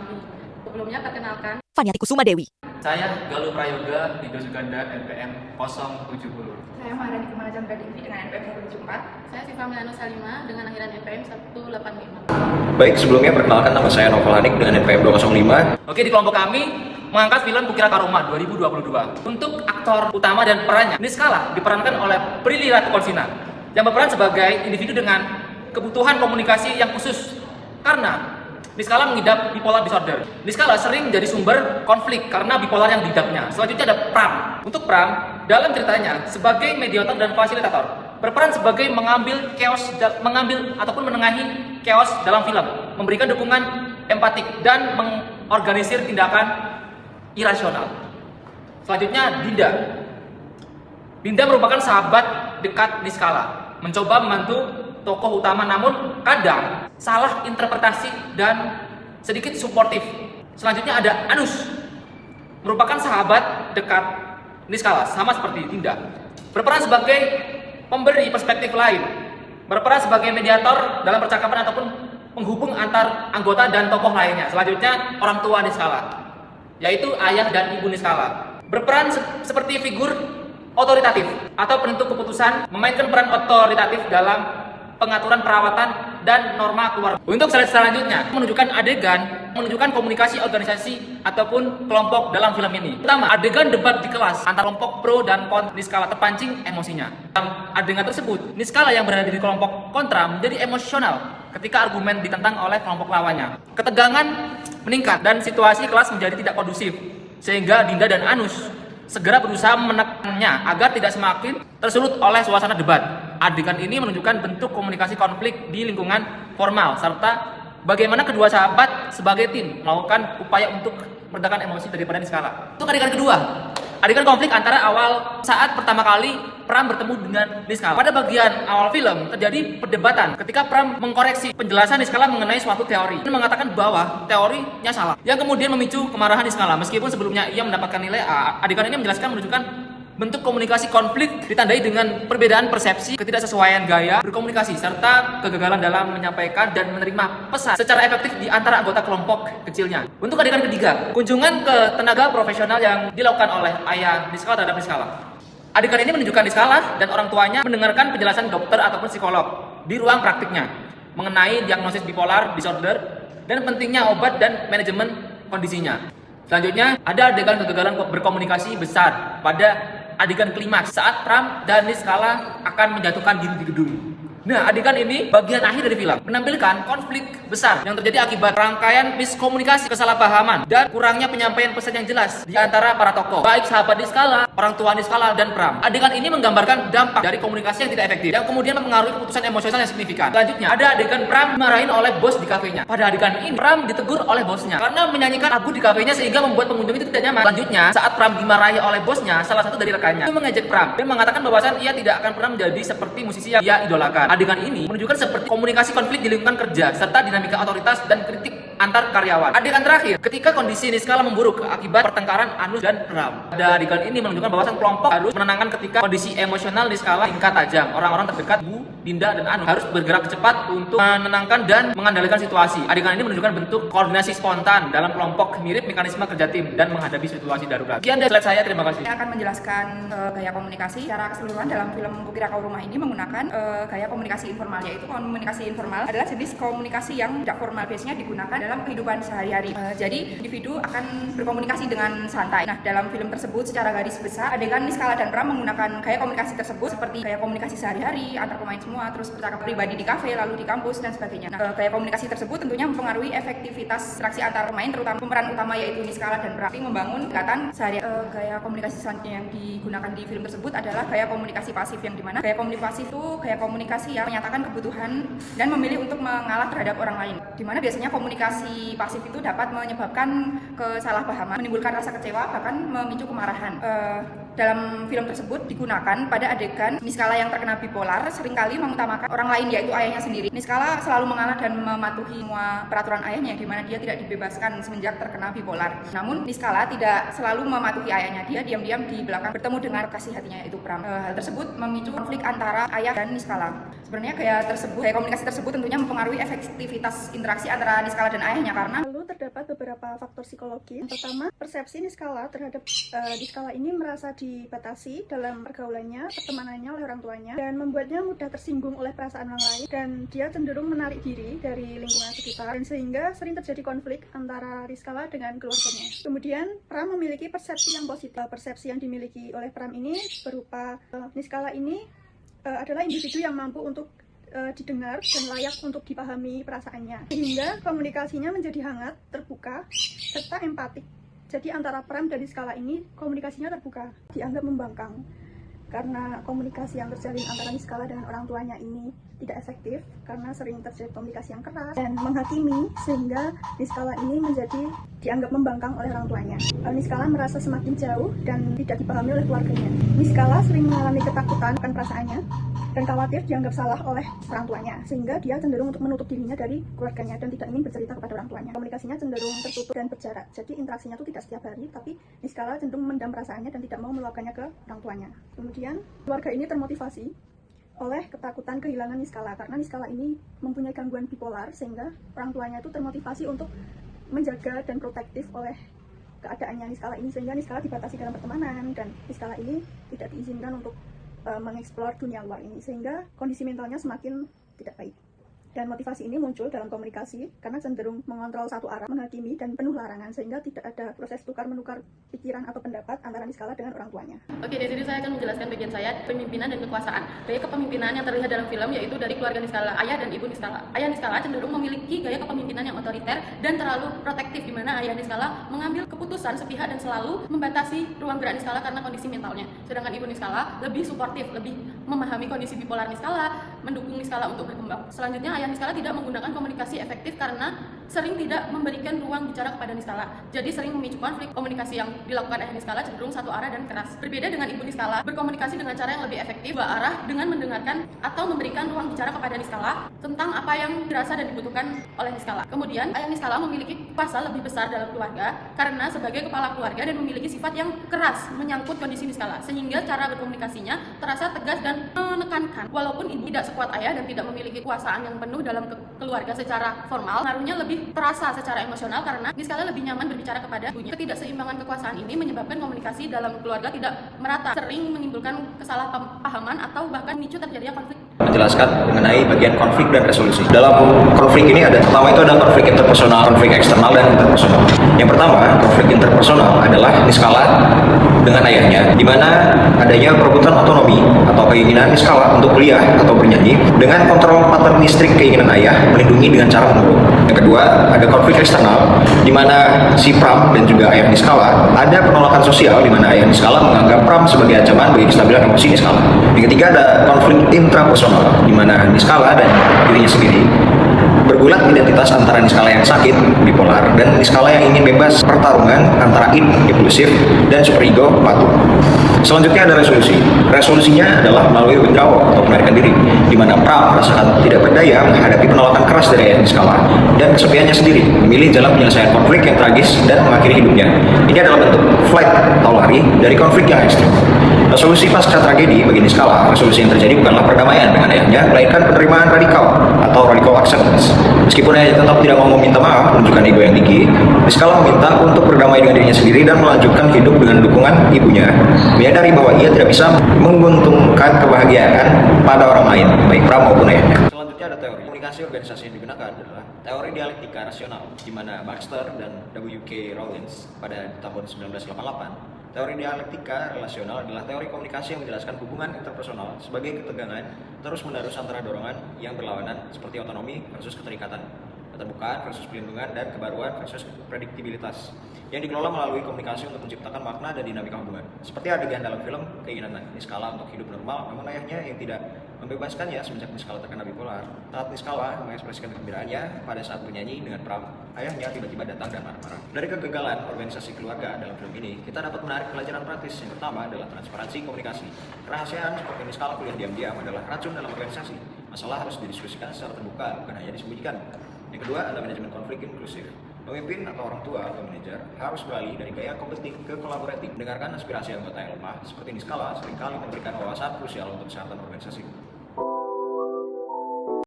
kami. Sebelumnya perkenalkan, Fanyati Kusuma Dewi. Saya Galuh Prayoga, Dido Suganda, NPM 070. Saya Maharani Kumala Chandra Devi dengan NPM 174. saya Siva Milano Salima dengan akhiran NPM 185. Baik, sebelumnya perkenalkan nama saya Novel Hanik dengan NPM 205. Oke, di kelompok kami mengangkat film Kukira Karoma 2022. Untuk aktor utama dan perannya, Niskala diperankan oleh Prilly Latuconsina yang berperan sebagai individu dengan kebutuhan komunikasi yang khusus karena Niskala mengidap bipolar disorder. Niskala sering jadi sumber konflik karena bipolar yang diidapnya. Selanjutnya ada Pram. Untuk Pram, dalam ceritanya sebagai mediator dan fasilitator, berperan sebagai mengambil ataupun menengahi chaos dalam film, memberikan dukungan empatik dan mengorganisir tindakan irasional. Selanjutnya Dinda. Dinda merupakan sahabat dekat Niskala, mencoba membantu tokoh utama namun kadang salah interpretasi dan sedikit suportif. Selanjutnya ada Anus, merupakan sahabat dekat Niskala, sama seperti Dinda, berperan sebagai pemberi perspektif lain, berperan sebagai mediator dalam percakapan ataupun penghubung antar anggota dan tokoh lainnya. Selanjutnya orang tua Niskala, yaitu ayah dan ibu Niskala, berperan seperti figur otoritatif atau penentu keputusan, memainkan peran otoritatif dalam pengaturan perawatan dan norma keluarga. Untuk slide selanjutnya menunjukkan adegan menunjukkan komunikasi organisasi ataupun kelompok dalam film ini. Pertama, adegan debat di kelas antara kelompok pro dan kontra. Niskala terpancing emosinya. Dalam adegan tersebut, Niskala yang berada di kelompok kontra menjadi emosional ketika argumen ditentang oleh kelompok lawannya. Ketegangan meningkat dan situasi kelas menjadi tidak kondusif, sehingga Dinda dan Anus segera berusaha menekannya agar tidak semakin tersulut oleh suasana debat. Adegan ini menunjukkan bentuk komunikasi konflik di lingkungan formal serta bagaimana kedua sahabat sebagai tim melakukan upaya untuk meredakan emosi daripada Niskala. Untuk adegan kedua, adegan konflik antara awal saat pertama kali Pram bertemu dengan Niskala. Pada bagian awal film terjadi perdebatan ketika Pram mengkoreksi penjelasan Niskala mengenai suatu teori dan mengatakan bahwa teorinya salah, yang kemudian memicu kemarahan Niskala. Meskipun sebelumnya ia mendapatkan nilai A, adegan ini menunjukkan bentuk komunikasi konflik ditandai dengan perbedaan persepsi, ketidaksesuaian gaya berkomunikasi, serta kegagalan dalam menyampaikan dan menerima pesan secara efektif di antara anggota kelompok kecilnya. Untuk adegan ketiga, kunjungan ke tenaga profesional yang dilakukan oleh ayah Niskala terhadap Niskala. Adegan ini menunjukkan Niskala dan orang tuanya mendengarkan penjelasan dokter ataupun psikolog di ruang praktiknya mengenai diagnosis bipolar disorder dan pentingnya obat dan manajemen kondisinya. Selanjutnya, ada adegan kegagalan berkomunikasi besar pada adegan klimaks saat Pram dan Niskala akan menjatuhkan diri di gedung. Nah, adegan ini bagian akhir dari film menampilkan konflik besar yang terjadi akibat rangkaian miskomunikasi, kesalahpahaman, dan kurangnya penyampaian pesan yang jelas di antara para tokoh, baik sahabat Niskala, orang tua Niskala, dan Pram. Adegan ini menggambarkan dampak dari komunikasi yang tidak efektif yang kemudian mempengaruhi keputusan emosional yang signifikan. Selanjutnya, ada adegan Pram dimarahin oleh bos di kafenya. Pada adegan ini, Pram ditegur oleh bosnya karena menyanyikan lagu di kafenya sehingga membuat pengunjung itu tidak nyaman. Selanjutnya, saat Pram dimarahi oleh bosnya, salah satu dari rekannya itu mengejek Pram dan mengatakan bahwasan ia tidak akan pernah menjadi seperti musisi yang ia idolakan. Adegan ini menunjukkan seperti komunikasi konflik di lingkungan kerja serta dinamika otoritas dan kritik antar karyawan. Adegan terakhir, ketika kondisi Niskala memburuk akibat pertengkaran Anus dan Pram. Adegan ini menunjukkan bahwasan kelompok harus menenangkan ketika kondisi emosional Niskala tingkat tajam. Orang-orang terdekat Bu, Dinda, dan Anus harus bergerak cepat untuk menenangkan dan mengendalikan situasi. Adegan ini menunjukkan bentuk koordinasi spontan dalam kelompok mirip mekanisme kerja tim dan menghadapi situasi darurat. Sekian dari slide saya, terima kasih. Saya akan menjelaskan gaya komunikasi secara keseluruhan dalam film Kukira Karoma ini menggunakan gaya komunikasi informal, yaitu komunikasi informal adalah jenis komunikasi yang tidak formal, biasanya digunakan dalam kehidupan sehari-hari. Jadi individu akan berkomunikasi dengan santai. Nah, dalam film tersebut secara garis besar adegan Niskala dan Pram menggunakan gaya komunikasi tersebut seperti gaya komunikasi sehari-hari antar pemain semua, terus percakapan pribadi di kafe, lalu di kampus dan sebagainya. Nah, gaya komunikasi tersebut tentunya mempengaruhi efektivitas interaksi antar pemain, terutama pemeran utama yaitu Niskala dan Pram, membangun ikatan sehari. Gaya komunikasi selanjutnya yang digunakan di film tersebut adalah gaya komunikasi pasif, yang dimana gaya komunikasi itu gaya komunikasi yang menyatakan kebutuhan dan memilih untuk mengalah terhadap orang lain, dimana biasanya komunikasi pasif itu dapat menyebabkan kesalahpahaman, menimbulkan rasa kecewa, bahkan memicu kemarahan. Dalam film tersebut digunakan pada adegan Niskala yang terkena bipolar seringkali mengutamakan orang lain, yaitu ayahnya sendiri. Niskala selalu mengalah dan mematuhi semua peraturan ayahnya, di mana dia tidak dibebaskan semenjak terkena bipolar. Namun Niskala tidak selalu mematuhi ayahnya, dia diam-diam di belakang bertemu dengan kasih hatinya yaitu Pram. Hal tersebut memicu konflik antara ayah dan Niskala. Sebenarnya gaya komunikasi tersebut tentunya mempengaruhi efektivitas interaksi antara Niskala dan ayahnya, karena terdapat beberapa faktor psikologi. Yang pertama, persepsi Niskala terhadap Niskala ini merasa dibatasi dalam pergaulannya, pertemanannya oleh orang tuanya, dan membuatnya mudah tersinggung oleh perasaan orang lain, dan dia cenderung menarik diri dari lingkungan sekitar, dan sehingga sering terjadi konflik antara Niskala dengan keluarganya. Kemudian, Pram memiliki persepsi yang positif. Persepsi yang dimiliki oleh Pram ini berupa Niskala ini adalah individu yang mampu untuk didengar dan layak untuk dipahami perasaannya, sehingga komunikasinya menjadi hangat, terbuka, serta empatik. Jadi antara Pram dan Niskala ini komunikasinya terbuka, dianggap membangkang karena komunikasi yang terjalin antara Niskala dengan orang tuanya ini tidak efektif karena sering terjadi komunikasi yang keras dan menghakimi, sehingga Niskala ini menjadi dianggap membangkang oleh orang tuanya. Niskala merasa semakin jauh dan tidak dipahami oleh keluarganya. Niskala sering mengalami ketakutan akan perasaannya dan khawatir dianggap salah oleh orang tuanya, sehingga dia cenderung untuk menutup dirinya dari keluarganya dan tidak ingin bercerita kepada orang tuanya. Komunikasinya cenderung tertutup dan berjarak, jadi interaksinya itu tidak setiap hari, tapi Niskala cenderung mendam perasaannya dan tidak mau meluapkannya ke orang tuanya. Kemudian, keluarga ini termotivasi oleh ketakutan kehilangan Niskala, karena Niskala ini mempunyai gangguan bipolar, sehingga orang tuanya itu termotivasi untuk menjaga dan protektif oleh keadaannya Niskala ini, sehingga Niskala dibatasi dalam pertemanan dan Niskala ini tidak diizinkan untuk mengeksplor dunia luar ini, sehingga kondisi mentalnya semakin tidak baik. Dan motivasi ini muncul dalam komunikasi karena cenderung mengontrol satu arah, menghakimi, dan penuh larangan, sehingga tidak ada proses tukar-menukar pikiran atau pendapat antara Niskala dengan orang tuanya. Oke, di sini saya akan menjelaskan bagian saya, pemimpinan dan kekuasaan. Gaya kepemimpinan yang terlihat dalam film yaitu dari keluarga Niskala, ayah dan ibu Niskala. Ayah Niskala cenderung memiliki gaya kepemimpinan yang otoriter dan terlalu protektif, di mana ayah Niskala mengambil keputusan sepihak dan selalu membatasi ruang gerak Niskala karena kondisi mentalnya. Sedangkan ibu Niskala lebih suportif, lebih memahami kondisi bipolar Niskala, mendukung Niskala untuk berkembang. Selanjutnya, ayah Niskala tidak menggunakan komunikasi efektif karena sering tidak memberikan ruang bicara kepada Niskala. Jadi sering memicu konflik. Komunikasi yang dilakukan ayah Niskala cenderung satu arah dan keras. Berbeda dengan ibu Niskala, berkomunikasi dengan cara yang lebih efektif, dua arah, dengan mendengarkan atau memberikan ruang bicara kepada Niskala tentang apa yang dirasa dan dibutuhkan oleh Niskala. Kemudian, ayah Niskala memiliki kuasa lebih besar dalam keluarga karena sebagai kepala keluarga dan memiliki sifat yang keras menyangkut kondisi Niskala, sehingga cara berkomunikasinya terasa tegas dan menekankan. Walaupun ibu tidak sekuat ayah dan tidak memiliki kekuasaan yang penuh dalam keluarga secara formal, pengaruhnya lebih terasa secara emosional karena Niskala lebih nyaman berbicara kepada ibunya. Ketidakseimbangan kekuasaan ini menyebabkan komunikasi dalam keluarga tidak merata, sering menimbulkan kesalahpahaman atau bahkan memicu terjadinya konflik. Menjelaskan mengenai bagian konflik dan resolusi. Dalam konflik ini pertama itu ada konflik interpersonal, konflik eksternal, dan interpersonal. Yang pertama, konflik interpersonal adalah Niskala dengan ayahnya, di mana adanya perebutan otonomi atau keinginan Niskala untuk kuliah atau bernyanyi dengan kontrol paternistrik keinginan ayah melindungi dengan cara menurut. Yang kedua, ada konflik eksternal, di mana si Pram dan juga ayah Niskala ada penolakan sosial, di mana ayah Niskala menganggap Pram sebagai ancaman bagi kestabilan emosi Niskala. Yang ketiga, ada konflik intrapersonal, di mana Niskala dan dirinya sendiri bergulat identitas antara Niskala yang sakit, bipolar, dan Niskala yang ingin bebas pertarungan antara id, impulsif, dan superego, patuh. Selanjutnya ada resolusi. Resolusinya adalah melalui withdrawal atau melarikan diri, di mana Pram merasakan tidak berdaya menghadapi penolakan keras dari ayah Niskala dan kesepiannya sendiri, memilih jalan penyelesaian konflik yang tragis dan mengakhiri hidupnya. Ini adalah bentuk flight atau lari dari konflik yang ekstrim. Resolusi pasca tragedi bagi Niskala, resolusi yang terjadi bukanlah perdamaian dengan ayahnya, melainkan penerimaan radikal atau radical acceptance. Meskipun ayahnya tetap tidak mau meminta maaf, menunjukkan ego yang tinggi, Niskala meminta untuk berdamai dengan dirinya sendiri dan melanjutkan hidup dengan dukungan ibunya, menyadari bahwa ia tidak bisa menguntungkan kebahagiaan pada orang lain, baik Pram maupun ayahnya. Selanjutnya ada teori komunikasi organisasi yang digunakan adalah teori dialektika rasional, di mana Baxter dan W.K. Rawlins pada tahun 1988. Teori dialektika relasional adalah teori komunikasi yang menjelaskan hubungan interpersonal sebagai ketegangan terus-menerus antara dorongan yang berlawanan seperti otonomi versus keterikatan, keterbukaan versus pelindungan, dan kebaruan versus prediktibilitas yang dikelola melalui komunikasi untuk menciptakan makna dan dinamika hubungan. Seperti adegan dalam film keinginan Niskala untuk hidup normal, namun ayahnya yang tidak membebaskannya semenjak Niskala terkena bipolar. Saat Niskala mengekspresikan kegembiraannya pada saat bernyanyi dengan Pram, ayahnya tiba-tiba datang dan marah-marah. Dari kegagalan organisasi keluarga dalam film ini, kita dapat menarik pelajaran praktis. Yang pertama adalah transparansi komunikasi. Kerahasiaan seperti Niskala kuliah diam-diam adalah racun dalam organisasi. Masalah harus didiskusikan secara terbuka, bukan hanya disembunyikan. Yang kedua adalah manajemen konflik inklusif. Pemimpin atau orang tua atau manajer harus beralih dari gaya kompeting ke kolaboratif, mendengarkan aspirasi anggota yang lemah, seperti Niskala seringkali memberikan wawasan krusial untuk kesehatan organisasi.